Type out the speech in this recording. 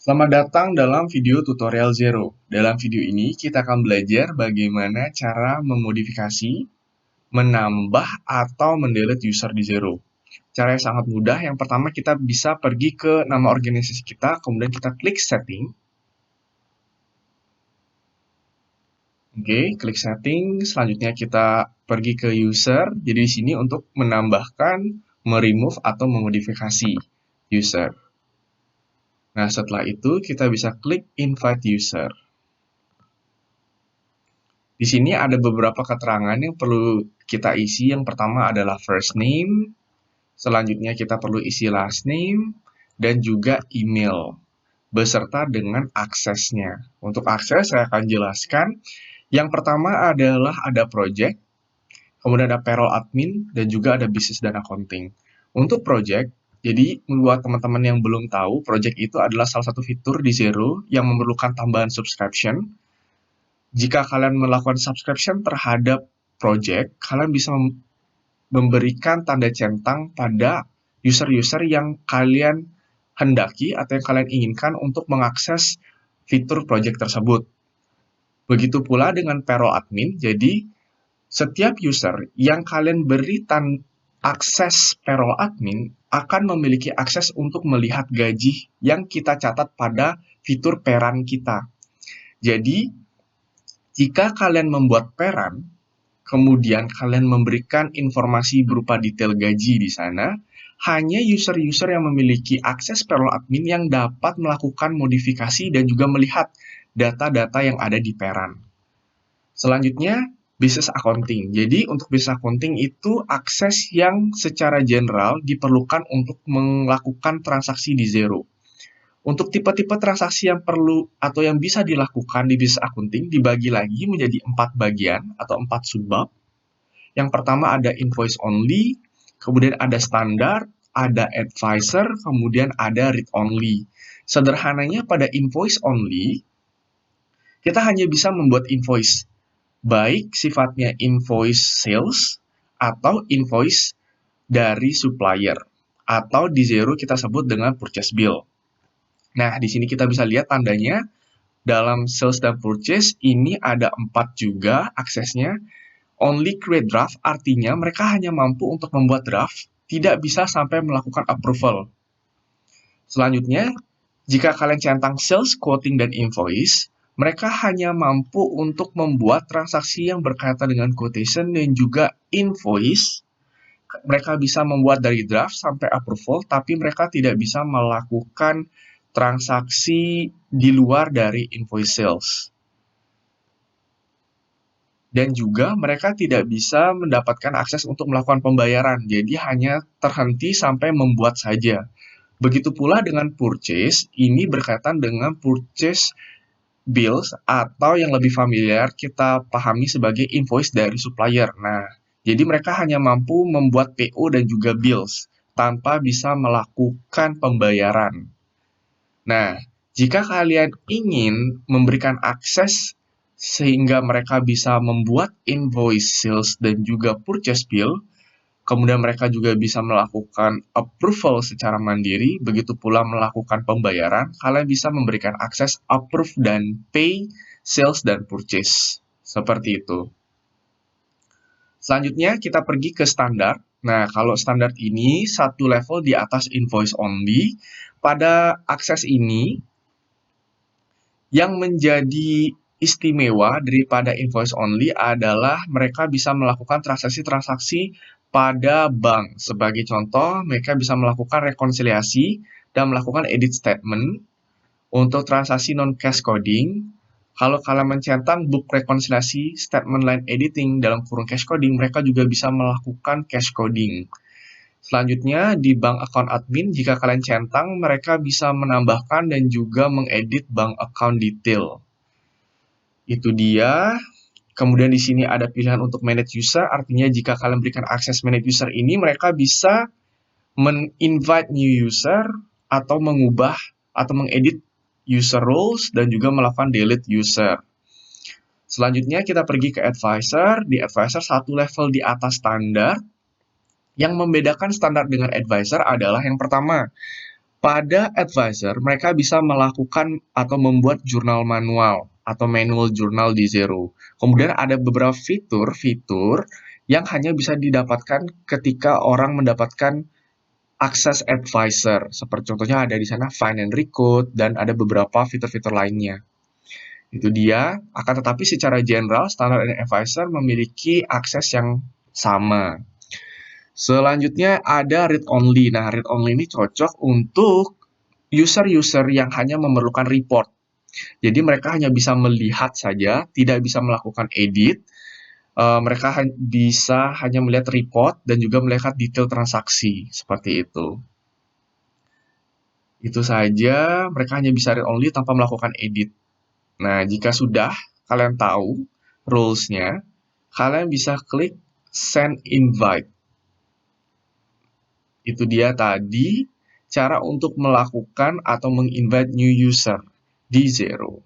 Selamat datang dalam video tutorial Zero. Dalam video ini, kita akan belajar bagaimana cara memodifikasi, menambah, atau mendelete user di Zero. Cara yang sangat mudah, yang pertama kita bisa pergi ke nama organisasi kita, kemudian kita klik setting. Oke, klik setting, selanjutnya kita pergi ke user. Jadi di sini untuk menambahkan, meremove, atau memodifikasi user. Nah, setelah itu kita bisa klik invite user. Di sini ada beberapa keterangan yang perlu kita isi. Yang pertama adalah first name, selanjutnya kita perlu isi last name, dan juga email, beserta dengan aksesnya. Untuk akses saya akan jelaskan. Yang pertama adalah ada project, kemudian ada payroll admin, dan juga ada business dan accounting. Untuk project, jadi buat teman-teman yang belum tahu, project itu adalah salah satu fitur di Zero yang memerlukan tambahan subscription. Jika kalian melakukan subscription terhadap project, kalian bisa memberikan tanda centang pada user-user yang kalian hendaki atau yang kalian inginkan untuk mengakses fitur project tersebut. Begitu pula dengan payroll admin, jadi setiap user yang kalian beri akses payroll admin akan memiliki akses untuk melihat gaji yang kita catat pada fitur peran kita. Jadi, jika kalian membuat peran, kemudian kalian memberikan informasi berupa detail gaji di sana, hanya user-user yang memiliki akses payroll admin yang dapat melakukan modifikasi dan juga melihat data-data yang ada di peran. Selanjutnya, business accounting. Jadi, untuk business accounting itu akses yang secara general diperlukan untuk melakukan transaksi di Zero. Untuk tipe-tipe transaksi yang perlu atau yang bisa dilakukan di business accounting dibagi lagi menjadi 4 bagian atau 4 subbab. Yang pertama ada invoice only, kemudian ada standar, ada advisor, kemudian ada read only. Sederhananya pada invoice only, kita hanya bisa membuat invoice, baik sifatnya invoice sales atau invoice dari supplier, atau di Zero kita sebut dengan purchase bill. Nah, di sini kita bisa lihat tandanya dalam sales dan purchase ini ada 4 juga aksesnya. Only create draft artinya mereka hanya mampu untuk membuat draft, tidak bisa sampai melakukan approval. Selanjutnya, jika kalian centang sales, quoting, dan invoice, mereka hanya mampu untuk membuat transaksi yang berkaitan dengan quotation dan juga invoice. Mereka bisa membuat dari draft sampai approval, tapi mereka tidak bisa melakukan transaksi di luar dari invoice sales. Dan juga mereka tidak bisa mendapatkan akses untuk melakukan pembayaran, jadi hanya terhenti sampai membuat saja. Begitu pula dengan purchase, ini berkaitan dengan purchase bills atau yang lebih familiar kita pahami sebagai invoice dari supplier. Nah, jadi mereka hanya mampu membuat PO dan juga bills tanpa bisa melakukan pembayaran. Nah, jika kalian ingin memberikan akses sehingga mereka bisa membuat invoice sales dan juga purchase bill, kemudian mereka juga bisa melakukan approval secara mandiri, begitu pula melakukan pembayaran, kalian bisa memberikan akses approve dan pay, sales, dan purchase. Seperti itu. Selanjutnya kita pergi ke standar. Nah, kalau standar ini satu level di atas invoice only. Pada akses ini, yang menjadi istimewa daripada invoice only adalah mereka bisa melakukan transaksi-transaksi pada bank. Sebagai contoh, mereka bisa melakukan rekonsiliasi dan melakukan edit statement. Untuk transaksi non-cash coding, kalau kalian mencentang book rekonsiliasi, statement line editing dalam kurung cash coding, mereka juga bisa melakukan cash coding. Selanjutnya, di bank account admin, jika kalian centang, mereka bisa menambahkan dan juga mengedit bank account detail. Itu dia. Kemudian di sini ada pilihan untuk manage user, artinya jika kalian berikan akses manage user ini, mereka bisa invite new user atau mengubah atau mengedit user roles dan juga melakukan delete user. Selanjutnya kita pergi ke advisor. Di advisor satu level di atas standar. Yang membedakan standar dengan advisor adalah yang pertama, Pada advisor, mereka bisa melakukan atau membuat jurnal manual atau manual jurnal di Xero. Kemudian ada beberapa fitur-fitur yang hanya bisa didapatkan ketika orang mendapatkan akses advisor. Seperti contohnya ada di sana find and recode dan ada beberapa fitur-fitur lainnya. Itu dia, akan tetapi secara general standard and advisor memiliki akses yang sama. Selanjutnya ada read only. Nah, read only ini cocok untuk user-user yang hanya memerlukan report. Jadi mereka hanya bisa melihat saja, tidak bisa melakukan edit. Mereka bisa hanya melihat report dan juga melihat detail transaksi, seperti itu. Itu saja, mereka hanya bisa read only tanpa melakukan edit. Nah, jika sudah kalian tahu rules-nya, kalian bisa klik send invite. Itu dia tadi cara untuk melakukan atau menginvite new user di Xero.